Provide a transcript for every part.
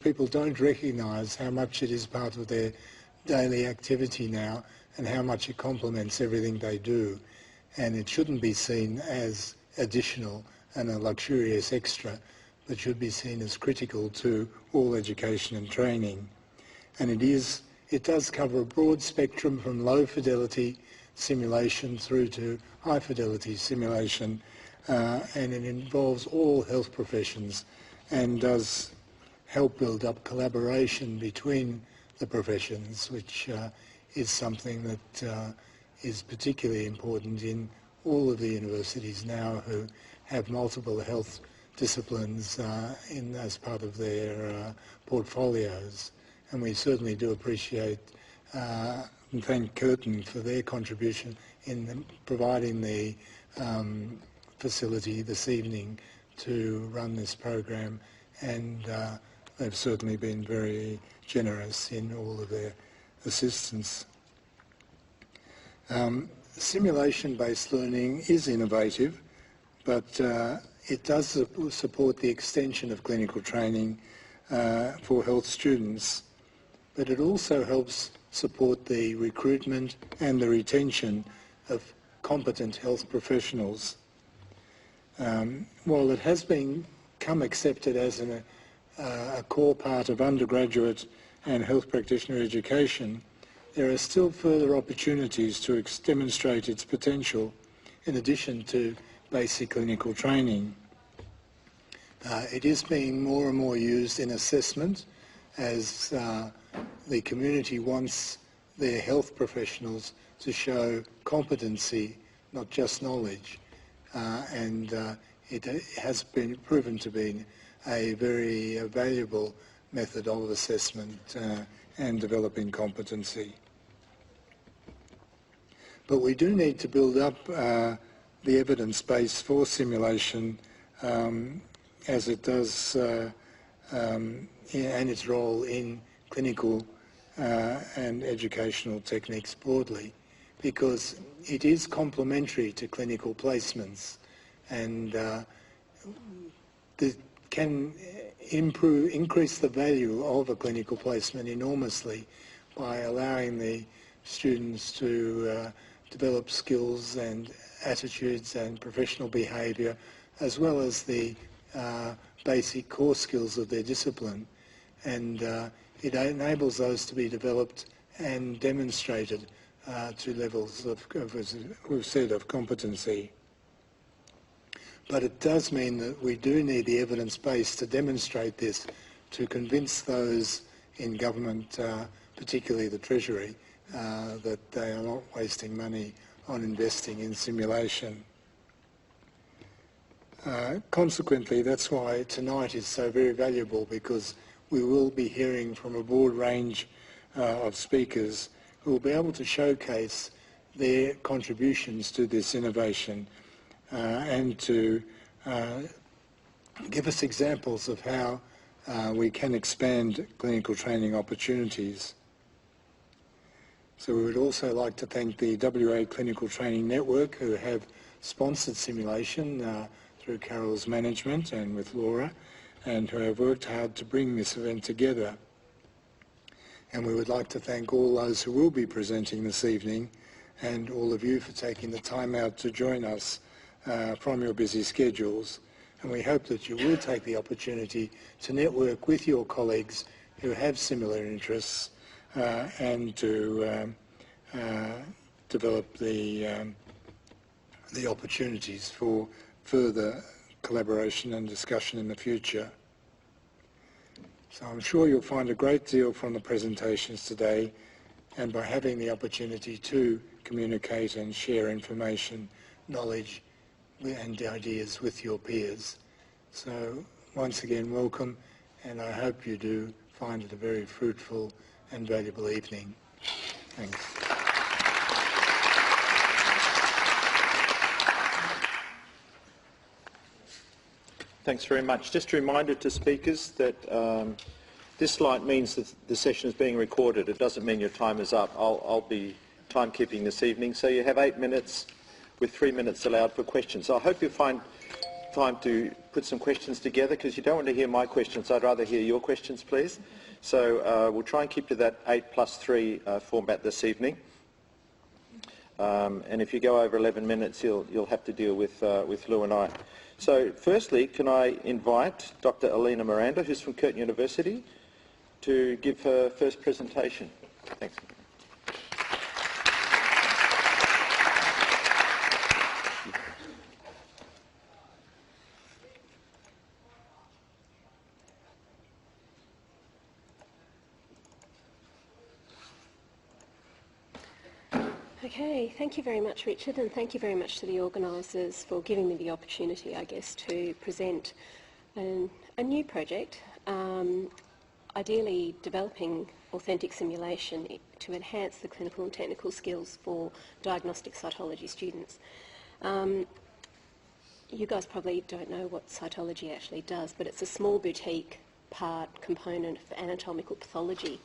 people don't recognise how much it is part of their daily activity now and how much it complements everything they do. And it shouldn't be seen as additional and a luxurious extra, but should be seen as critical to all education and training. And it does cover a broad spectrum from low fidelity simulation through to high fidelity simulation, and it involves all health professions and does help build up collaboration between the professions, which is something that is particularly important in all of the universities now who have multiple health disciplines as part of their portfolios. And we certainly do appreciate and thank Curtin for their contribution in providing the facility this evening to run this program, and they've certainly been very generous in all of their assistance. Simulation-based learning is innovative, but it does support the extension of clinical training for health students, but it also helps support the recruitment and the retention of competent health professionals. While it has become accepted as a core part of undergraduate and health practitioner education, there are still further opportunities to demonstrate its potential in addition to basic clinical training. It is being more and more used in assessment as the community wants their health professionals to show competency, not just knowledge, and it has been proven to be a very valuable method of assessment and developing competency. But we do need to build up the evidence base for simulation as it does and its role in clinical and educational techniques broadly, because it is complementary to clinical placements, and can increase the value of a clinical placement enormously by allowing the students to develop skills and attitudes and professional behaviour, as well as the basic core skills of their discipline. And it enables those to be developed and demonstrated to levels of, as we've said, of competency. But it does mean that we do need the evidence base to demonstrate this, to convince those in government, particularly the Treasury, that they are not wasting money on investing in simulation. Consequently, that's why tonight is so very valuable, because we will be hearing from a broad range of speakers who will be able to showcase their contributions to this innovation and to give us examples of how we can expand clinical training opportunities. So we would also like to thank the WA Clinical Training Network, who have sponsored simulation through Carol's management and with Laura, and who have worked hard to bring this event together. And we would like to thank all those who will be presenting this evening, and all of you for taking the time out to join us from your busy schedules. And we hope that you will take the opportunity to network with your colleagues who have similar interests and to develop the opportunities for further collaboration and discussion in the future. So I'm sure you'll find a great deal from the presentations today, and by having the opportunity to communicate and share information, knowledge and ideas with your peers. So once again, welcome, and I hope you do find it a very fruitful and valuable evening. Thanks. Thanks very much. Just a reminder to speakers that this slide means that the session is being recorded. It doesn't mean your time is up. I'll be timekeeping this evening, so you have 8 minutes with 3 minutes allowed for questions. So I hope you find time to put some questions together, because you don't want to hear my questions. I'd rather hear your questions, please. So we'll try and keep to that 8+3 format this evening. And if you go over 11 minutes, you'll have to deal with Lou and I. So firstly, can I invite Dr. Alina Miranda, who's from Curtin University, to give her first presentation. Thanks. Okay, thank you very much, Richard, and thank you very much to the organisers for giving me the opportunity, I guess, to present a new project, ideally developing authentic simulation to enhance the clinical and technical skills for diagnostic cytology students. You guys probably don't know what cytology actually does, but it's a small boutique component of anatomical pathology.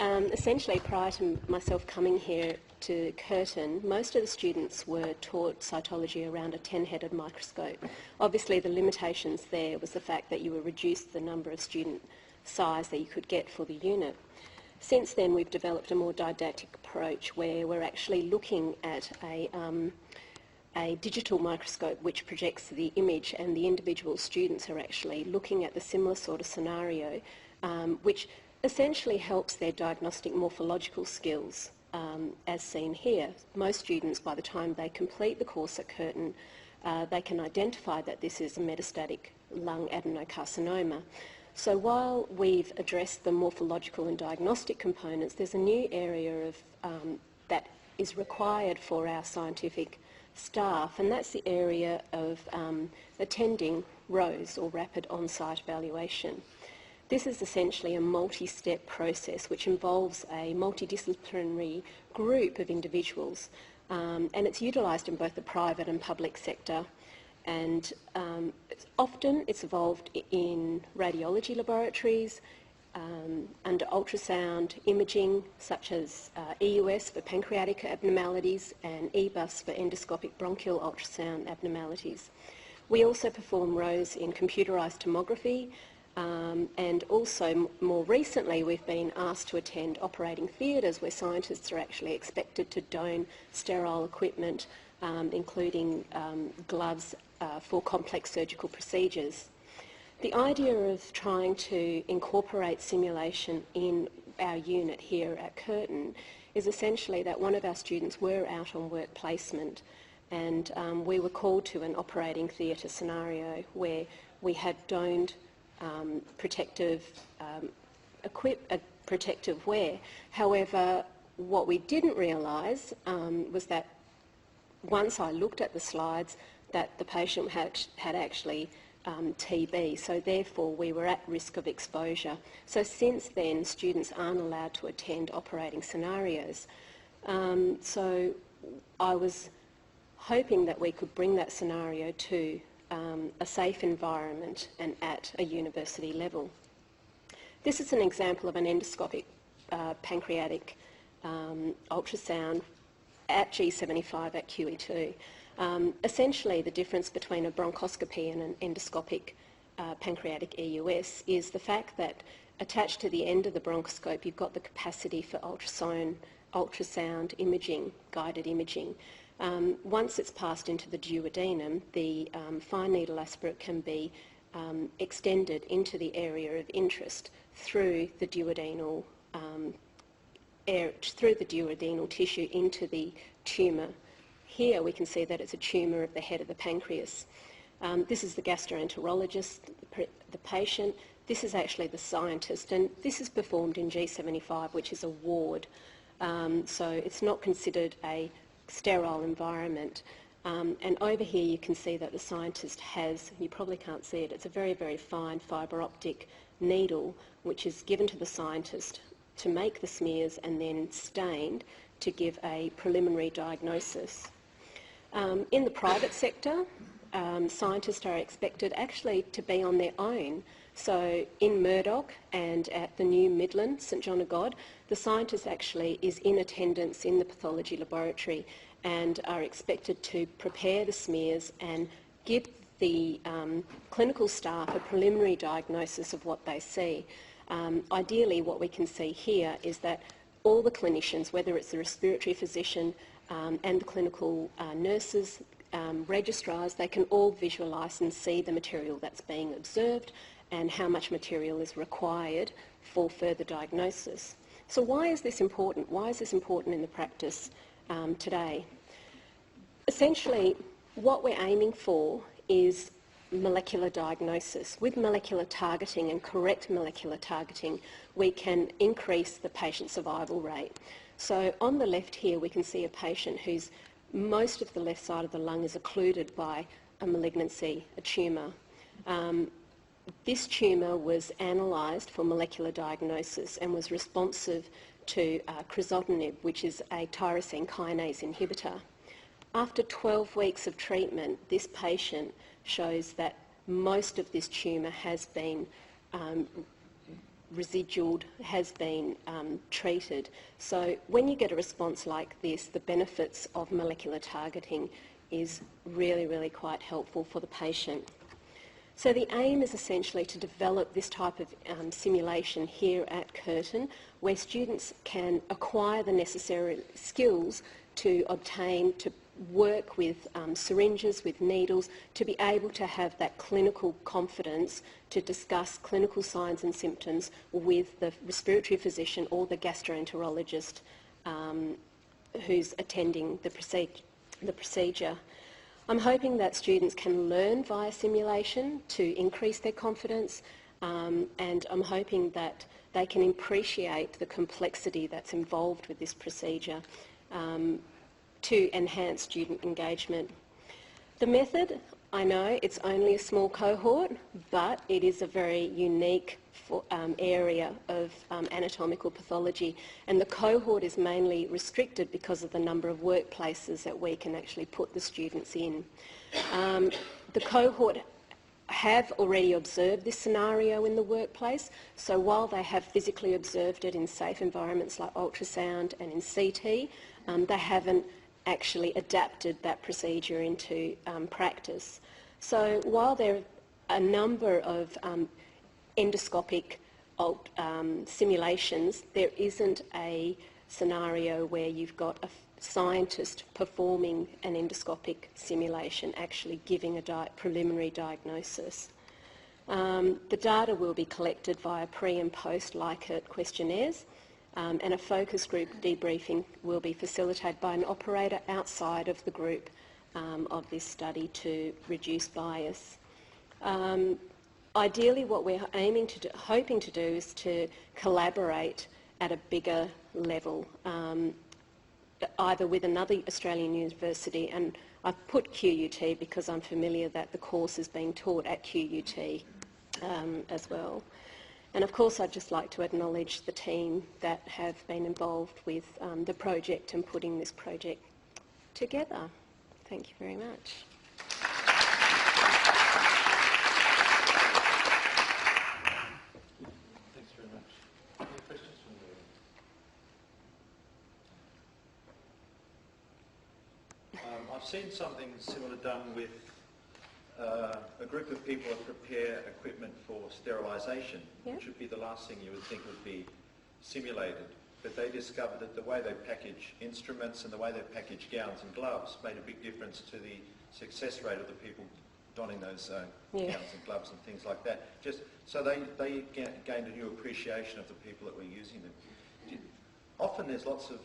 Essentially, prior to myself coming here to Curtin, most of the students were taught cytology around a 10-headed microscope. Obviously, the limitations there was the fact that you were reduced the number of student size that you could get for the unit. Since then, we've developed a more didactic approach where we're actually looking at a digital microscope which projects the image, and the individual students are actually looking at the similar sort of scenario, which essentially helps their diagnostic morphological skills, as seen here. Most students, by the time they complete the course at Curtin, they can identify that this is a metastatic lung adenocarcinoma. So while we've addressed the morphological and diagnostic components, there's a new area of, that is required for our scientific staff, and that's the area of attending ROSE, or Rapid On-Site Evaluation. This is essentially a multi-step process which involves a multidisciplinary group of individuals, and it's utilised in both the private and public sector, and often it's involved in radiology laboratories, under ultrasound imaging such as EUS for pancreatic abnormalities and EBUS for endoscopic bronchial ultrasound abnormalities. We also perform ROSE in computerised tomography, and also more recently we've been asked to attend operating theatres where scientists are actually expected to don sterile equipment, including gloves for complex surgical procedures. The idea of trying to incorporate simulation in our unit here at Curtin is essentially that one of our students were out on work placement, and we were called to an operating theatre scenario where we had donned protective wear. However, what we didn't realise was that once I looked at the slides, that the patient had actually TB, so therefore we were at risk of exposure. So since then, students aren't allowed to attend operating scenarios. So I was hoping that we could bring that scenario to a safe environment and at a university level. This is an example of an endoscopic pancreatic ultrasound at G75 at QE2. Essentially, the difference between a bronchoscopy and an endoscopic pancreatic EUS is the fact that attached to the end of the bronchoscope you've got the capacity for ultrasound imaging, guided imaging. Once it's passed into the duodenum, the fine needle aspirate can be extended into the area of interest through the duodenal tissue into the tumour. Here we can see that it's a tumour of the head of the pancreas. This is the gastroenterologist, the patient. This is actually the scientist, and this is performed in G75, which is a ward. So it's not considered a sterile environment. And over here you can see that the scientist has, you probably can't see it, it's a very, very fine fibre optic needle which is given to the scientist to make the smears and then stained to give a preliminary diagnosis. In the private sector, scientists are expected actually to be on their own. So in Murdoch and at the New Midland, St John of God, the scientist actually is in attendance in the pathology laboratory, and are expected to prepare the smears and give the clinical staff a preliminary diagnosis of what they see. Ideally, what we can see here is that all the clinicians, whether it's the respiratory physician and the clinical nurses, registrars, they can all visualise and see the material that's being observed and how much material is required for further diagnosis. So why is this important? Why is this important in the practice today? Essentially, what we're aiming for is molecular diagnosis. With molecular targeting and correct molecular targeting, we can increase the patient survival rate. So on the left here, we can see a patient whose most of the left side of the lung is occluded by a malignancy, a tumour. This tumour was analysed for molecular diagnosis and was responsive to crizotinib, which is a tyrosine kinase inhibitor. After 12 weeks of treatment, this patient shows that most of this tumour has been residual, has been treated. So when you get a response like this, the benefits of molecular targeting is really, really quite helpful for the patient. So the aim is essentially to develop this type of simulation here at Curtin, where students can acquire the necessary skills to obtain, to work with syringes, with needles, to be able to have that clinical confidence to discuss clinical signs and symptoms with the respiratory physician or the gastroenterologist who's attending the procedure. I'm hoping that students can learn via simulation to increase their confidence, and I'm hoping that they can appreciate the complexity that's involved with this procedure to enhance student engagement. The method, I know it's only a small cohort, but it is a very unique area of anatomical pathology, and the cohort is mainly restricted because of the number of workplaces that we can actually put the students in. The cohort have already observed this scenario in the workplace, so while they have physically observed it in safe environments like ultrasound and in CT, they haven't actually adapted that procedure into practice. So while there are a number of endoscopic simulations, there isn't a scenario where you've got a scientist performing an endoscopic simulation, actually giving a preliminary diagnosis. The data will be collected via pre and post Likert questionnaires, and a focus group debriefing will be facilitated by an operator outside of the group of this study to reduce bias. Ideally, what we're hoping to do is to collaborate at a bigger level, either with another Australian university, and I've put QUT because I'm familiar that the course is being taught at QUT as well. And of course, I'd just like to acknowledge the team that have been involved with the project and putting this project together. Thank you very much. Thanks very much. Any questions from the audience? I've seen something similar done with a group of people that prepare equipment for sterilisation, which would be the last thing you would think would be simulated. But they discovered that the way they package instruments and the way they package gowns and gloves made a big difference to the success rate of the people donning those gowns and gloves and things like that. Just so they gained a new appreciation of the people that were using them. Often there's lots of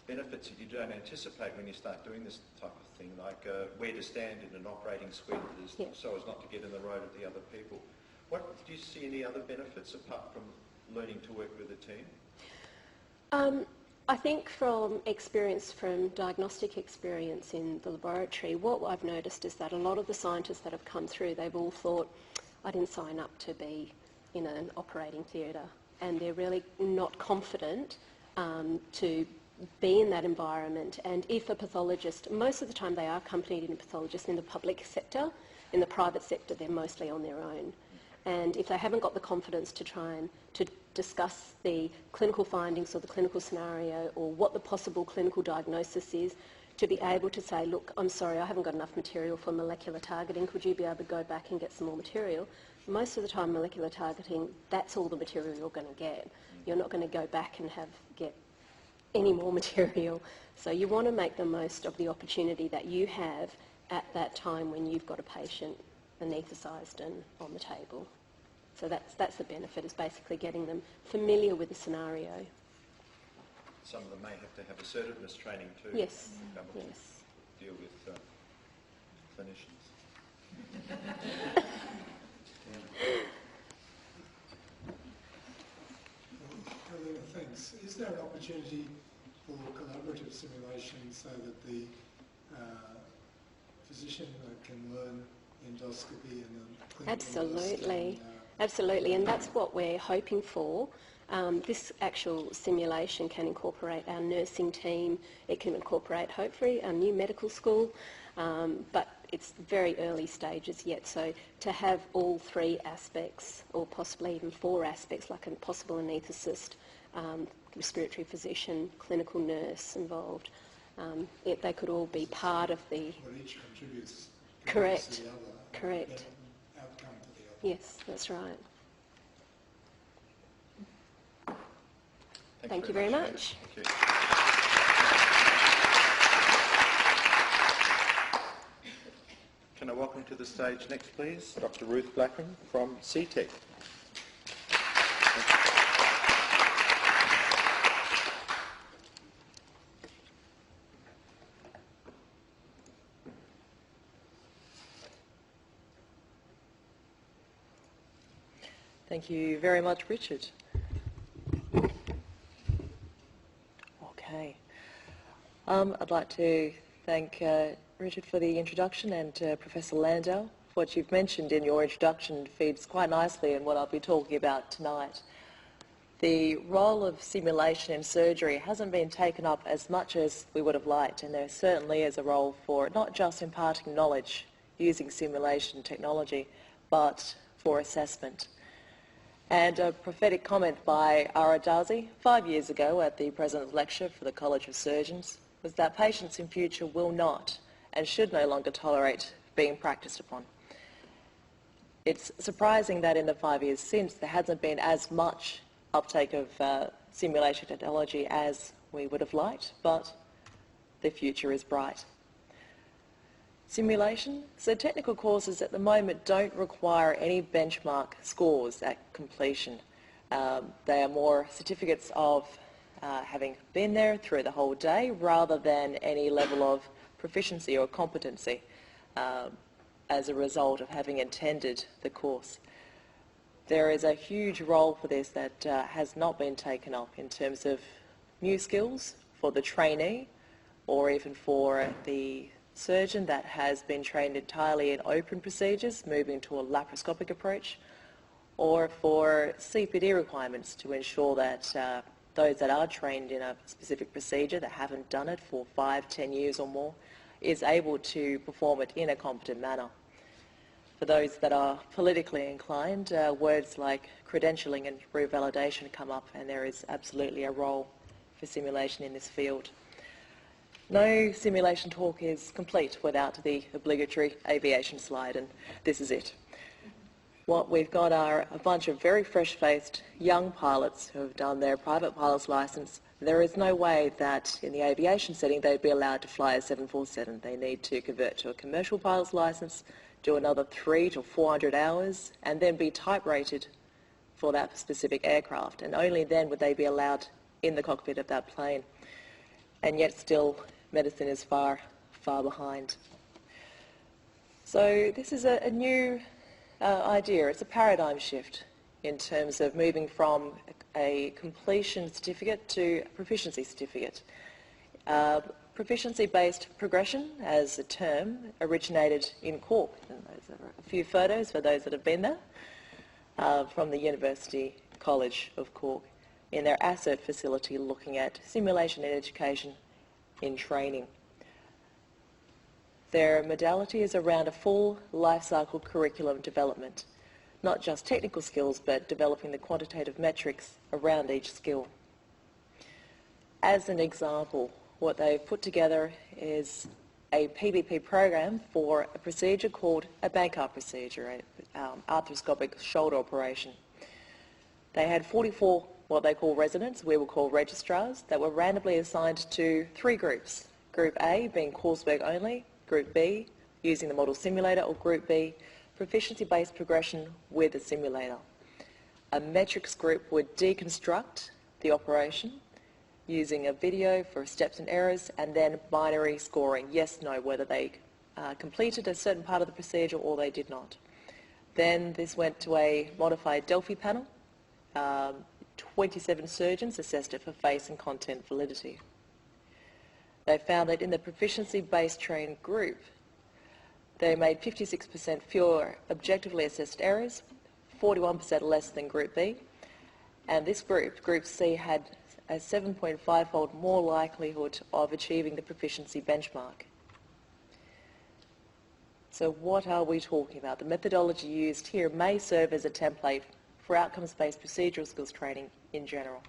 benefits that you don't anticipate when you start doing this type of thing, like where to stand in an operating suite so as not to get in the road of the other people. Do you see any other benefits apart from learning to work with a team? I think from diagnostic experience in the laboratory, what I've noticed is that a lot of the scientists that have come through, they've all thought, I didn't sign up to be in an operating theatre, and they're really not confident to be in that environment. And if a pathologist, most of the time they are accompanied in a pathologist in the public sector, in the private sector they're mostly on their own. And if they haven't got the confidence to try and to discuss the clinical findings or the clinical scenario or what the possible clinical diagnosis is, to be able to say, look, I'm sorry, I haven't got enough material for molecular targeting, could you be able to go back and get some more material? Most of the time, molecular targeting, that's all the material you're going to get. You're not going to go back and get any more material. So you want to make the most of the opportunity that you have at that time when you've got a patient anaesthetised and on the table. So that's the benefit, is basically getting them familiar with the scenario. Some of them may have to have assertiveness training too. Yes, To be able yes. to deal with clinicians. Helena, thanks. Is there an opportunity for collaborative simulation so that the physician can learn endoscopy and clinical Absolutely, nursing, absolutely, and that's what we're hoping for. This actual simulation can incorporate our nursing team, it can incorporate hopefully our new medical school, but it's very early stages yet, so to have all 3 aspects, or possibly even 4 aspects, like a possible anaesthetist, respiratory physician, clinical nurse involved, they could all be part of the... But each contributes to Correct, the other. correct. Outcome to the other. Yes, that's right. Thanks Thank you very much. Thank you. Can I welcome to the stage next, please, Dr. Ruth Blackham from CTEC. Thank you very much, Richard. Okay. I'd like to thank Richard for the introduction, and Professor Landau. What you've mentioned in your introduction feeds quite nicely in what I'll be talking about tonight. The role of simulation in surgery hasn't been taken up as much as we would have liked, and there certainly is a role for not just imparting knowledge using simulation technology, but for assessment. And a prophetic comment by Ara Dazi 5 years ago at the President's Lecture for the College of Surgeons was that patients in future will not and should no longer tolerate being practiced upon. It's surprising that in the 5 years since there hasn't been as much uptake of simulation technology as we would have liked, but the future is bright. Simulation. So technical courses at the moment don't require any benchmark scores at completion. They are more certificates of having been there through the whole day rather than any level of proficiency or competency as a result of having attended the course. There is a huge role for this that has not been taken up in terms of new skills for the trainee or even for the surgeon that has been trained entirely in open procedures, moving to a laparoscopic approach, or for CPD requirements to ensure that those that are trained in a specific procedure that haven't done it for 5, 10 years or more is able to perform it in a competent manner. For those that are politically inclined, words like credentialing and revalidation come up, and there is absolutely a role for simulation in this field. No simulation talk is complete without the obligatory aviation slide, and this is it. What we've got are a bunch of very fresh-faced young pilots who have done their private pilot's licence. There is no way that in the aviation setting they'd be allowed to fly a 747. They need to convert to a commercial pilot's licence, do another 300 to 400 hours, and then be type rated for that specific aircraft, and only then would they be allowed in the cockpit of that plane. And yet still medicine is far, far behind. So this is a new idea. It's a paradigm shift in terms of moving from a completion certificate to a proficiency certificate. Proficiency-based progression as a term originated in Cork. And those are a few photos for those that have been there from the University College of Cork in their asset facility looking at simulation in education in training. Their modality is around a full life cycle curriculum development not just technical skills, but developing the quantitative metrics around each skill. As an example, what they've put together is a PBP program for a procedure called a Bankart procedure, an arthroscopic shoulder operation. They had 44 what they call residents, we will call registrars, that were randomly assigned to 3 groups. Group A being coursework only, Group B using the model simulator, or Group B proficiency-based progression with a simulator. A metrics group would deconstruct the operation using a video for steps and errors, and then binary scoring, yes, no, whether they completed a certain part of the procedure or they did not. Then this went to a modified Delphi panel. 27 surgeons assessed it for face and content validity. They found that in the proficiency-based trained group, they made 56% fewer objectively assessed errors, 41% less than Group B, and this group, Group C, had a 7.5-fold more likelihood of achieving the proficiency benchmark. So what are we talking about? The methodology used here may serve as a template for outcomes-based procedural skills training in general.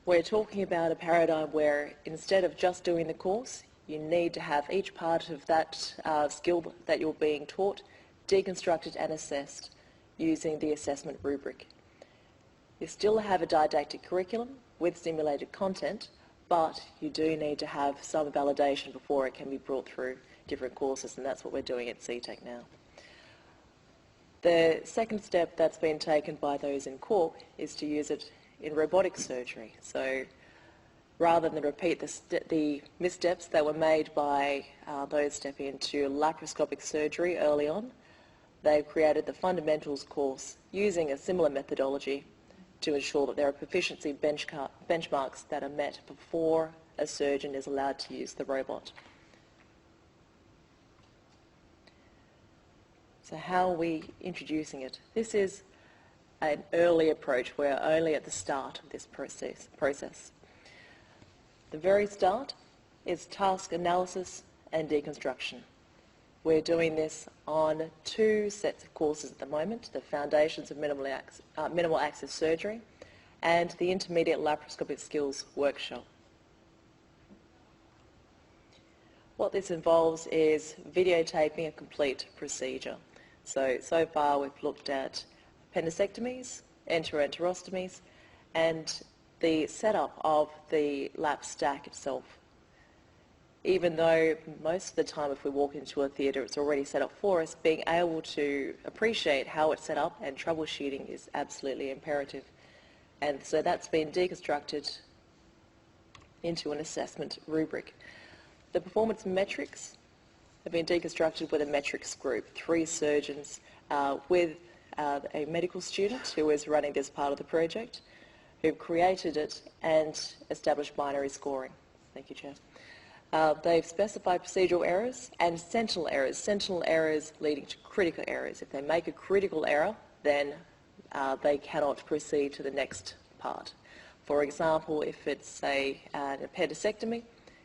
We're talking about a paradigm where instead of just doing the course, you need to have each part of that skill that you're being taught deconstructed and assessed using the assessment rubric. You still have a didactic curriculum with simulated content, but you do need to have some validation before it can be brought through different courses, and that's what we're doing at CTEC now. The second step that's been taken by those in Cork is to use it in robotic surgery. So rather than repeat the missteps that were made by those stepping into laparoscopic surgery early on, they've created the fundamentals course using a similar methodology to ensure that there are proficiency benchmarks that are met before a surgeon is allowed to use the robot. So how are we introducing it? This is an early approach. We're only at the start of this process. The very start is task analysis and deconstruction. We're doing this on 2 sets of courses at the moment, the Foundations of Minimal Access Surgery and the Intermediate Laparoscopic Skills Workshop. What this involves is videotaping a complete procedure. So far we've looked at appendicectomies, enteroenterostomies, and the setup of the lap stack itself. Even though most of the time if we walk into a theatre it's already set up for us, being able to appreciate how it's set up and troubleshooting is absolutely imperative. And so that's been deconstructed into an assessment rubric. The performance metrics have been deconstructed with a metrics group, 3 surgeons with a medical student who is running this part of the project, who've created it and established binary scoring. Thank you, Chair. They've specified procedural errors and sentinel errors leading to critical errors. If they make a critical error, then they cannot proceed to the next part. For example, if it's an appendicectomy,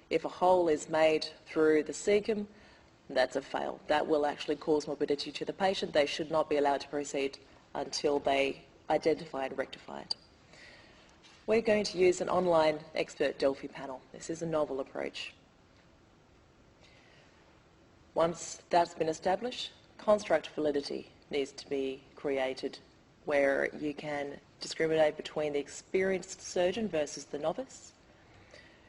if a hole is made through the cecum, that's a fail. That will actually cause morbidity to the patient. They should not be allowed to proceed until they identify and rectify it. We're going to use an online expert Delphi panel. This is a novel approach. Once that's been established, construct validity needs to be created where you can discriminate between the experienced surgeon versus the novice,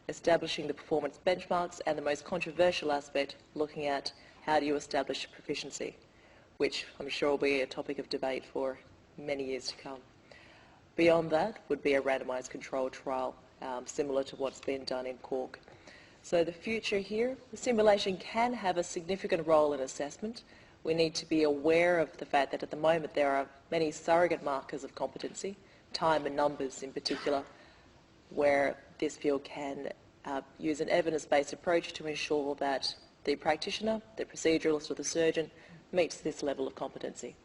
establishing the performance benchmarks, and the most controversial aspect, looking at how do you establish proficiency, which I'm sure will be a topic of debate for many years to come. Beyond that would be a randomised controlled trial, similar to what's been done in Cork. So the future here, the simulation can have a significant role in assessment. We need to be aware of the fact that at the moment there are many surrogate markers of competency, time and numbers in particular, where this field can use an evidence-based approach to ensure that the practitioner, the proceduralist or the surgeon meets this level of competency.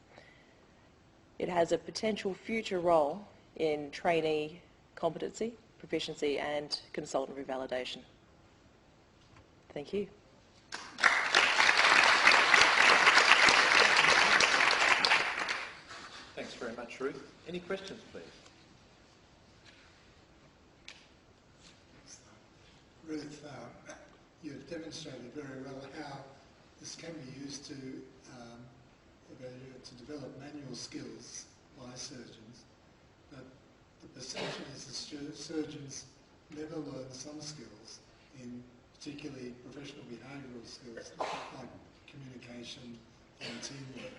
It has a potential future role in trainee competency, proficiency and consultant revalidation. Thank you. much, Ruth. Any questions, please? Ruth, you've demonstrated very well how this can be used to develop manual skills by surgeons, but the perception is that surgeons never learn some skills, in particularly professional behavioural skills like communication and teamwork.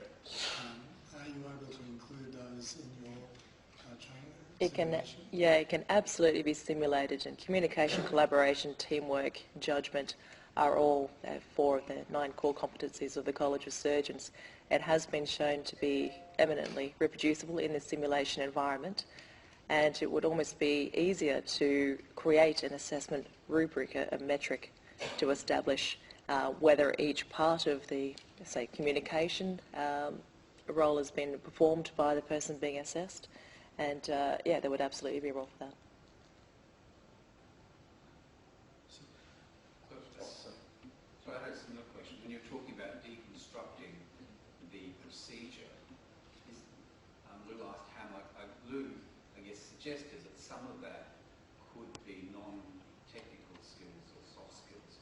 Are you able to include those in your training? It can absolutely be stimulated, and communication, collaboration, teamwork, judgment are all 4 of the 9 core competencies of the College of Surgeons. It has been shown to be eminently reproducible in the simulation environment, and it would almost be easier to create an assessment rubric, a metric, to establish whether each part of the, say, communication role has been performed by the person being assessed. And yeah, there would absolutely be a role for that. So I had a similar question. When you're talking about deconstructing the procedure, Lou asked how much, Lou, I guess, suggested that some of that could be non-technical skills or soft skills.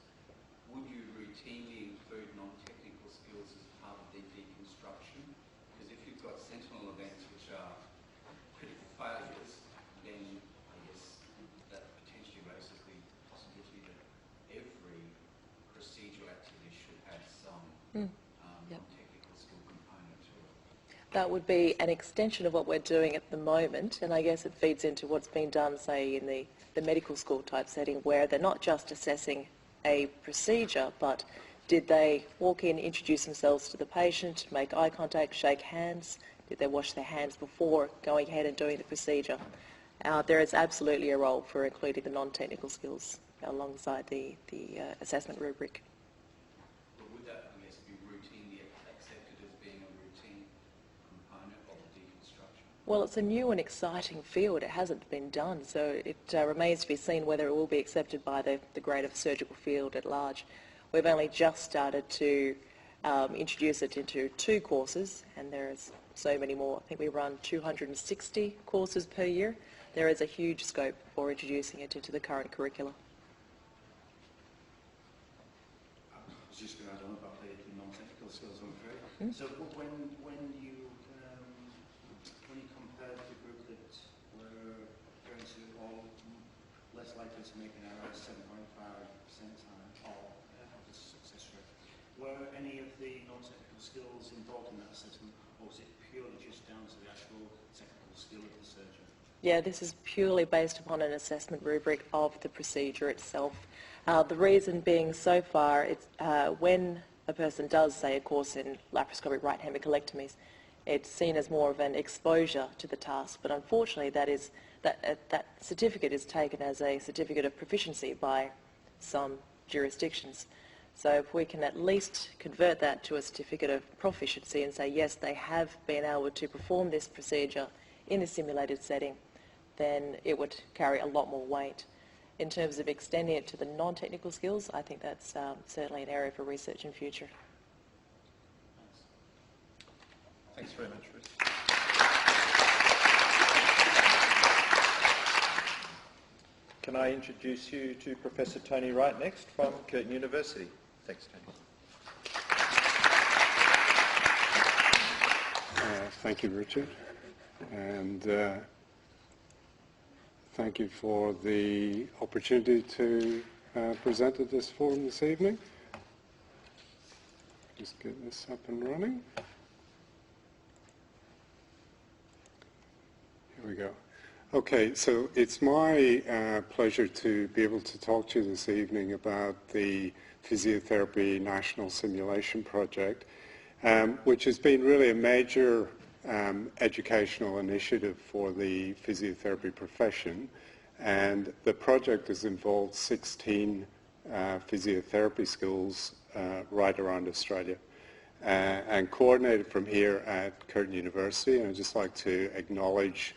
Would you routinely include non-technical skills as part of the deconstruction? Because if you've got sentinel events which are critical failures, then I guess that potentially raises the possibility that every procedural activity should have some non-technical skill component to it. That would be an extension of what we're doing at the moment, and I guess it feeds into what's been done, say, in the medical school type setting, where they're not just assessing a procedure, but did they walk in, introduce themselves to the patient, make eye contact, shake hands? Did they wash their hands before going ahead and doing the procedure? There is absolutely a role for including the non-technical skills alongside the assessment rubric. But would that, I guess, be routinely accepted as being a routine component of the deconstruction? Well, it's a new and exciting field. It hasn't been done, so it remains to be seen whether it will be accepted by the greater surgical field at large. We've only just started to introduce it into 2 courses, and there's so many more. I think we run 260 courses per year. There is a huge scope for introducing it into the current curricula. I was just going to add on about the non-technical skills, I'm afraid. So when you compared the group that were going to all less likely to make an error, 7.5% time, or the success rate, were any of the non-technical skills involved in that assessment, or was it purely just down to the actual technical skill of the surgeon? Yeah, this is purely based upon an assessment rubric of the procedure itself. The reason being, so far, it's when a person does, say, a course in laparoscopic right hemicolectomies, it's seen as more of an exposure to the task. But unfortunately, that certificate is taken as a certificate of proficiency by some jurisdictions. So if we can at least convert that to a certificate of proficiency and say, yes, they have been able to perform this procedure in a simulated setting, then it would carry a lot more weight. In terms of extending it to the non-technical skills, I think that's certainly an area for research in future. Thanks very much, Ruth. Can I introduce you to Professor Tony Wright next from Curtin University? Thanks, Tony. Thank you, Richard, and thank you for the opportunity to present at this forum this evening. Just get this up and running. Here we go. Okay, so it's my pleasure to be able to talk to you this evening about the Physiotherapy National Simulation Project, which has been really a major educational initiative for the physiotherapy profession. And the project has involved 16 physiotherapy schools right around Australia and coordinated from here at Curtin University. And I'd just like to acknowledge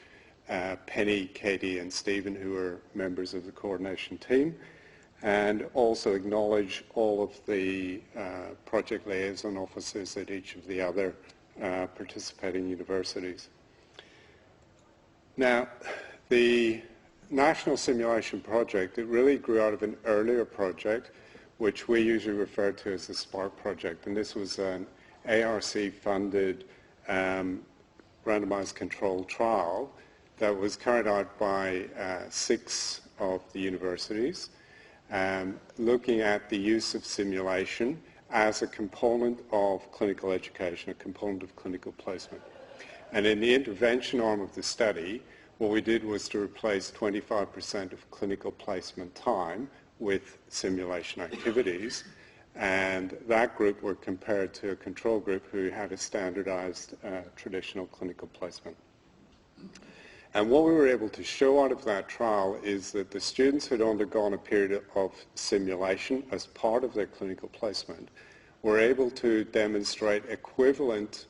Penny, Katie and Stephen, who are members of the coordination team, and also acknowledge all of the project liaison officers at each of the other participating universities. Now, the National Simulation Project, it really grew out of an earlier project, which we usually refer to as the SPARK project. And this was an ARC-funded randomized controlled trial that was carried out by 6 of the universities, looking at the use of simulation as a component of clinical education, a component of clinical placement. And in the intervention arm of the study, what we did was to replace 25% of clinical placement time with simulation activities, and that group were compared to a control group who had a standardized traditional clinical placement. And what we were able to show out of that trial is that the students who had undergone a period of simulation as part of their clinical placement were able to demonstrate equivalent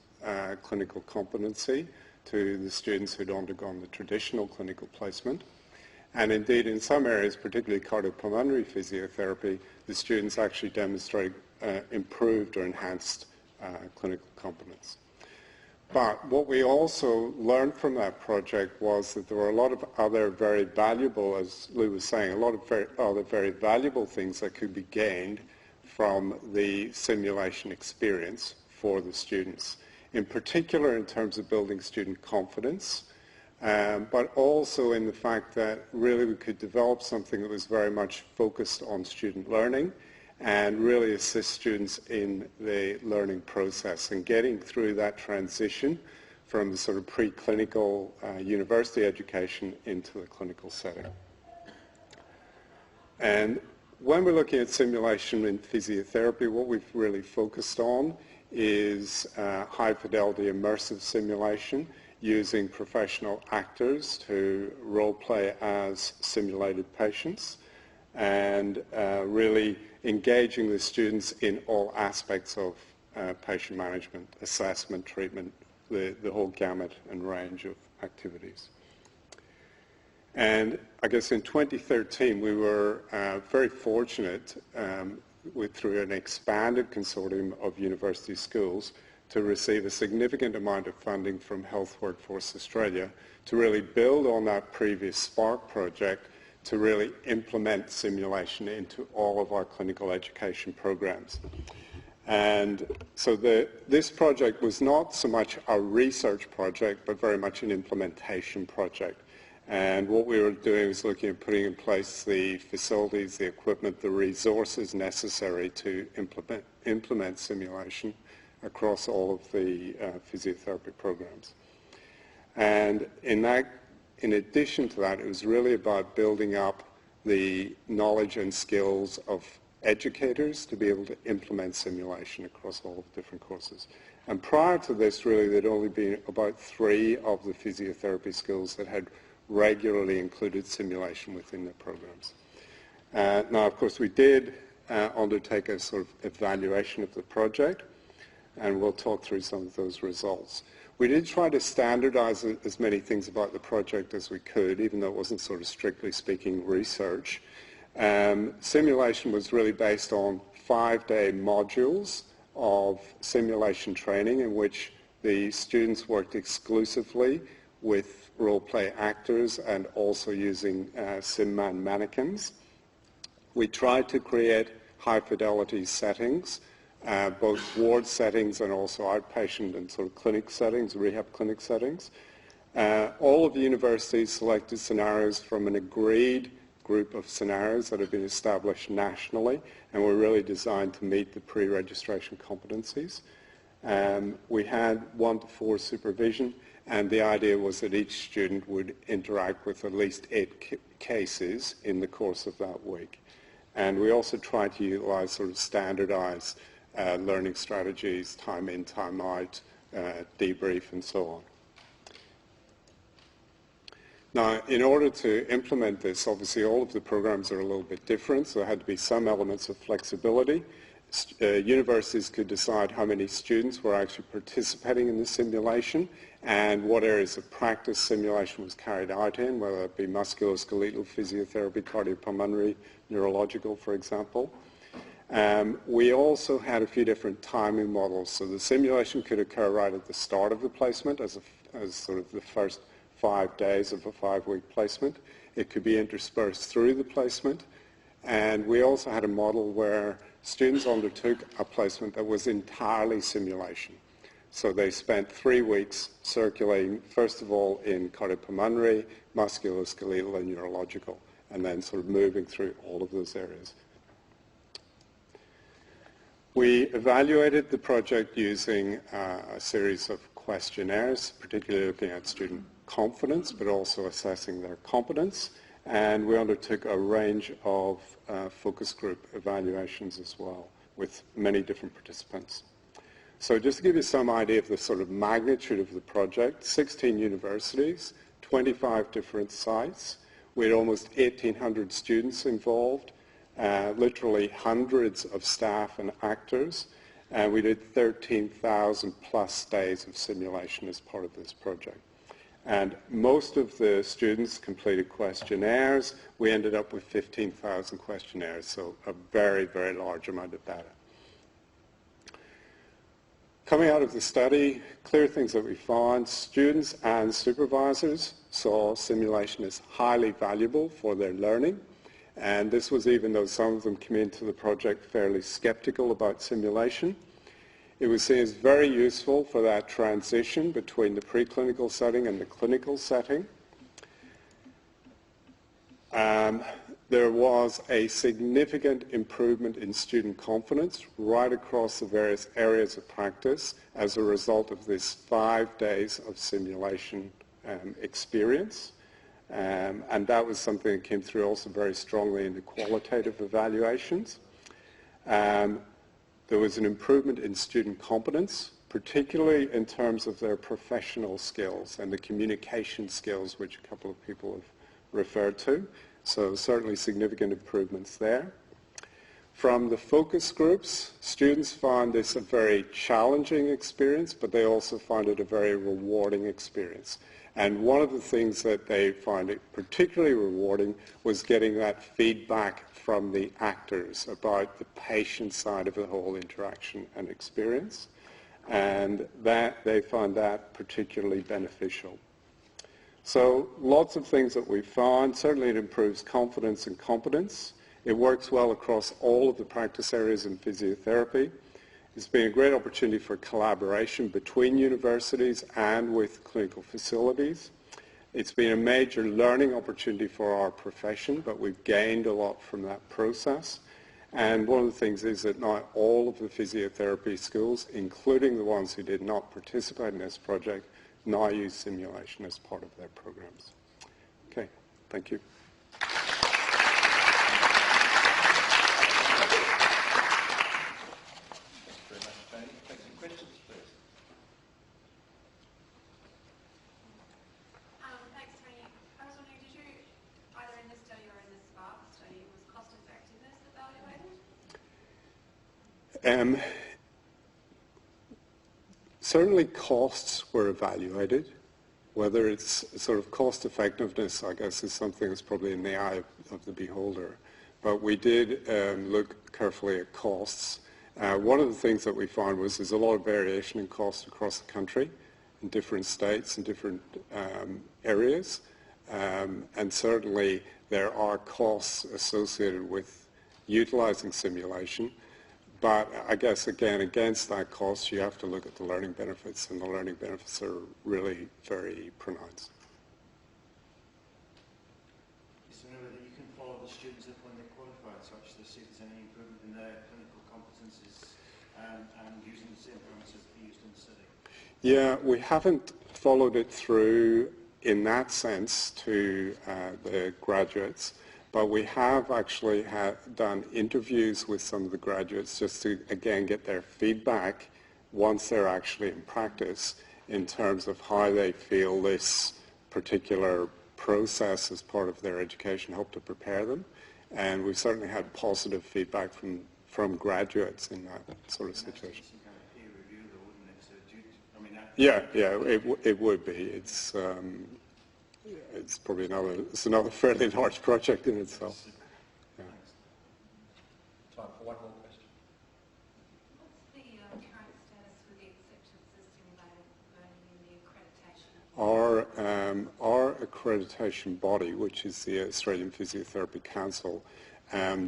clinical competency to the students who had undergone the traditional clinical placement. And indeed, in some areas, particularly cardiopulmonary physiotherapy, the students actually demonstrated improved or enhanced clinical competence. But what we also learned from that project was that there were a lot of other very valuable, as Lou was saying, a lot of other very valuable things that could be gained from the simulation experience for the students. In particular, in terms of building student confidence, but also in the fact that really we could develop something that was very much focused on student learning and really assist students in the learning process and getting through that transition from the sort of preclinical university education into the clinical setting. And when we're looking at simulation in physiotherapy, what we've really focused on is high-fidelity immersive simulation using professional actors to role-play as simulated patients and really engaging the students in all aspects of patient management, assessment, treatment, the whole gamut and range of activities. And I guess in 2013 we were very fortunate through an expanded consortium of university schools to receive a significant amount of funding from Health Workforce Australia to really build on that previous SPARK project to really implement simulation into all of our clinical education programs. And so this project was not so much a research project, but very much an implementation project. And what we were doing was looking at putting in place the facilities, the equipment, the resources necessary to implement simulation across all of the physiotherapy programs. And in addition to that, it was really about building up the knowledge and skills of educators to be able to implement simulation across all of the different courses. And prior to this, really, there'd only been about 3 of the physiotherapy schools that had regularly included simulation within their programs. Now, of course, we did undertake a sort of evaluation of the project, and we'll talk through some of those results. We did try to standardize as many things about the project as we could, even though it wasn't sort of strictly speaking research. Simulation was really based on 5-day modules of simulation training in which the students worked exclusively with role-play actors and also using SimMan mannequins. We tried to create high-fidelity settings, both ward settings and also outpatient and sort of clinic settings, rehab clinic settings. All of the universities selected scenarios from an agreed group of scenarios that have been established nationally and were really designed to meet the pre-registration competencies. We had 1-to-4 supervision, and the idea was that each student would interact with at least 8 cases in the course of that week. And we also tried to utilize sort of standardized learning strategies, time in, time out, debrief, and so on. Now, in order to implement this, obviously all of the programs are a little bit different, so there had to be some elements of flexibility. Universities could decide how many students were actually participating in the simulation and what areas of practice simulation was carried out in, whether it be musculoskeletal physiotherapy, cardiopulmonary, neurological, for example. We also had a few different timing models, so the simulation could occur right at the start of the placement as sort of the first 5 days of a 5-week placement. It could be interspersed through the placement. And we also had a model where students undertook a placement that was entirely simulation. So they spent 3 weeks circulating, first of all, in cardiopulmonary, musculoskeletal, and neurological, and then sort of moving through all of those areas. We evaluated the project using a series of questionnaires, particularly looking at student confidence, but also assessing their competence. And we undertook a range of focus group evaluations as well, with many different participants. So just to give you some idea of the sort of magnitude of the project, 16 universities, 25 different sites. We had almost 1,800 students involved, literally hundreds of staff and actors, and we did 13,000 plus days of simulation as part of this project. And most of the students completed questionnaires. We ended up with 15,000 questionnaires, so a very, very large amount of data. Coming out of the study, clear things that we found: students and supervisors saw simulation as highly valuable for their learning. And this was even though some of them came into the project fairly skeptical about simulation. It was seen as very useful for that transition between the preclinical setting and the clinical setting. There was a significant improvement in student confidence right across the various areas of practice as a result of this 5 days of simulation experience. And that was something that came through also very strongly in the qualitative evaluations. There was an improvement in student competence, particularly in terms of their professional skills and the communication skills, which a couple of people have referred to. So certainly significant improvements there. From the focus groups, students found this a very challenging experience, but they also found it a very rewarding experience. And one of the things that they found it particularly rewarding was getting that feedback from the actors about the patient side of the whole interaction and experience. And that they found that particularly beneficial. So lots of things that we found. Certainly it improves confidence and competence. It works well across all of the practice areas in physiotherapy. It's been a great opportunity for collaboration between universities and with clinical facilities. It's been a major learning opportunity for our profession, but we've gained a lot from that process. And one of the things is that not all of the physiotherapy schools, including the ones who did not participate in this project, now use simulation as part of their programs. Okay, thank you. Certainly costs were evaluated. Whether it's sort of cost effectiveness, I guess, is something that's probably in the eye of the beholder. But we did look carefully at costs. One of the things that we found was there's a lot of variation in cost across the country, in different states and different areas. And certainly there are costs associated with utilizing simulation. But I guess, again, against that cost, you have to look at the learning benefits, and the learning benefits are really very pronounced. Is there any way that you can follow the students up when they qualify to actually see if there's any improvement in their clinical competencies and using the same parameters that you used in the study? Yeah, we haven't followed it through in that sense to the graduates. But we have actually done interviews with some of the graduates just to, again, get their feedback once they're actually in practice in terms of how they feel this particular process as part of their education helped to prepare them. And we've certainly had positive feedback from graduates in that sort of situation. Yeah, it would be. It's probably another fairly large project in itself. Yeah. Time for one more question. What's the current status with the acceptance of simulated learning in the accreditation? accreditation body, which is the Australian Physiotherapy Council,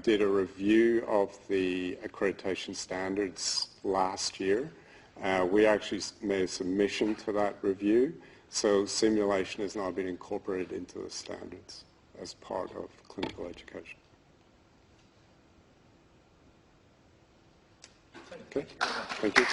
did a review of the accreditation standards last year. We actually made a submission to that review, so simulation has now been incorporated into the standards as part of clinical education. Okay, thank you.